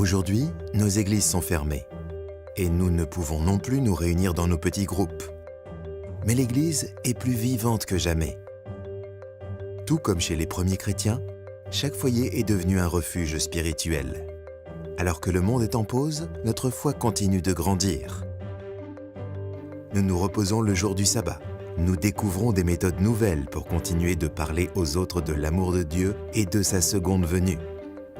Aujourd'hui, nos églises sont fermées et nous ne pouvons non plus nous réunir dans nos petits groupes. Mais l'Église est plus vivante que jamais. Tout comme chez les premiers chrétiens, chaque foyer est devenu un refuge spirituel. Alors que le monde est en pause, notre foi continue de grandir. Nous nous reposons le jour du sabbat. Nous découvrons des méthodes nouvelles pour continuer de parler aux autres de l'amour de Dieu et de sa seconde venue.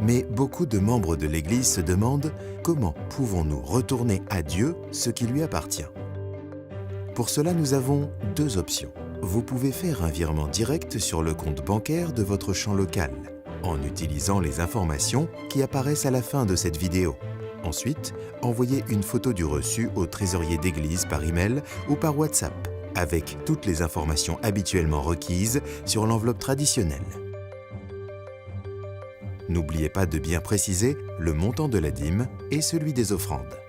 Mais beaucoup de membres de l'Église se demandent comment pouvons-nous retourner à Dieu ce qui lui appartient. Pour cela, nous avons deux options. Vous pouvez faire un virement direct sur le compte bancaire de votre champ local, en utilisant les informations qui apparaissent à la fin de cette vidéo. Ensuite, envoyez une photo du reçu au trésorier d'église par email ou par WhatsApp, avec toutes les informations habituellement requises sur l'enveloppe traditionnelle. N'oubliez pas de bien préciser le montant de la dîme et celui des offrandes.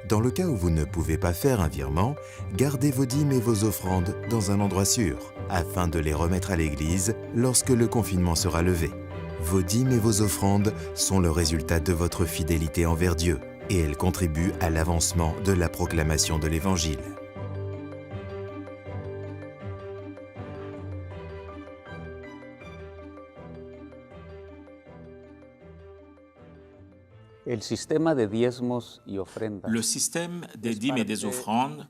Dans le cas où vous ne pouvez pas faire un virement, gardez vos dîmes et vos offrandes dans un endroit sûr, afin de les remettre à l'église lorsque le confinement sera levé. Vos dîmes et vos offrandes sont le résultat de votre fidélité envers Dieu, et elles contribuent à l'avancement de la proclamation de l'Évangile. Le système des dîmes et des offrandes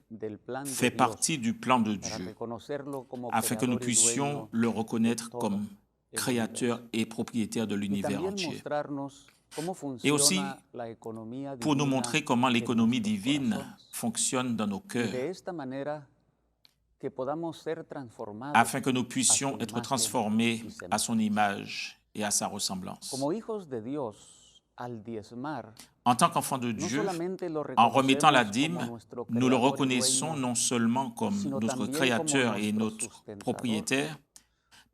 fait partie du plan de Dieu, afin que nous puissions le reconnaître comme créateur et propriétaire de l'univers entier. Et aussi pour nous montrer comment l'économie divine fonctionne dans nos cœurs, afin que nous puissions être transformés à son image et à sa ressemblance. En tant qu'enfants de Dieu, en remettant la dîme, nous le reconnaissons non seulement comme notre Créateur et notre propriétaire,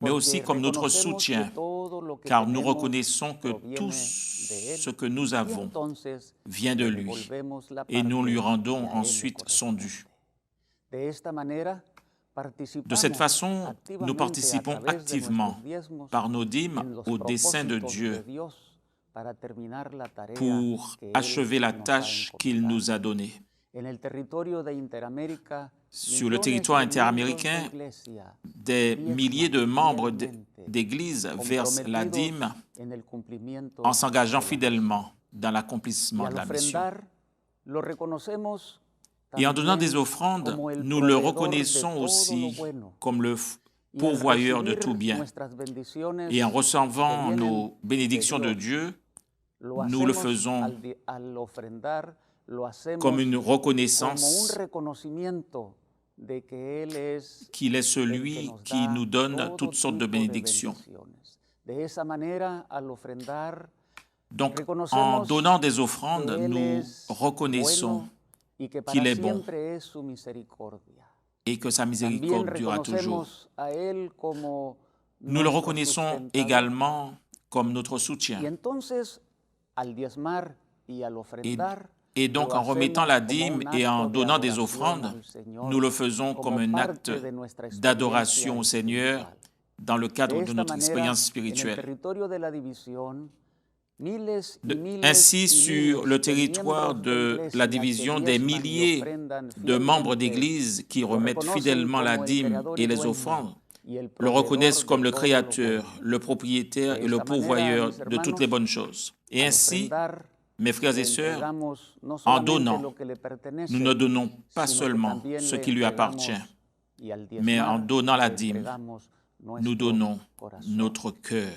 mais aussi comme notre soutien, car nous reconnaissons que tout ce que nous avons vient de lui, et nous lui rendons ensuite son dû. De cette façon, nous participons activement par nos dîmes au dessein de Dieu, pour achever la tâche qu'il nous a donnée. Sur le territoire interaméricain, des milliers de membres d'Église versent la dîme en s'engageant fidèlement dans l'accomplissement de la mission. Et en donnant des offrandes, nous le reconnaissons aussi comme le pourvoyeur de tout bien. Et en recevant nos bénédictions de Dieu, nous le faisons comme une reconnaissance qu'il est celui qui nous donne toutes sortes de bénédictions. Donc, en donnant des offrandes, nous reconnaissons qu'il est bon et que sa miséricorde durera toujours. Nous le reconnaissons également comme notre soutien. Et donc, en remettant la dîme et en donnant des offrandes, nous le faisons comme un acte d'adoration au Seigneur dans le cadre de notre expérience spirituelle. Ainsi, sur le territoire de la division, des milliers de membres d'Église qui remettent fidèlement la dîme et les offrandes le reconnaissent comme le Créateur, le propriétaire et le pourvoyeur de toutes les bonnes choses. Et ainsi, mes frères et sœurs, en donnant, nous ne donnons pas seulement ce qui lui appartient, mais en donnant la dîme, nous donnons notre cœur.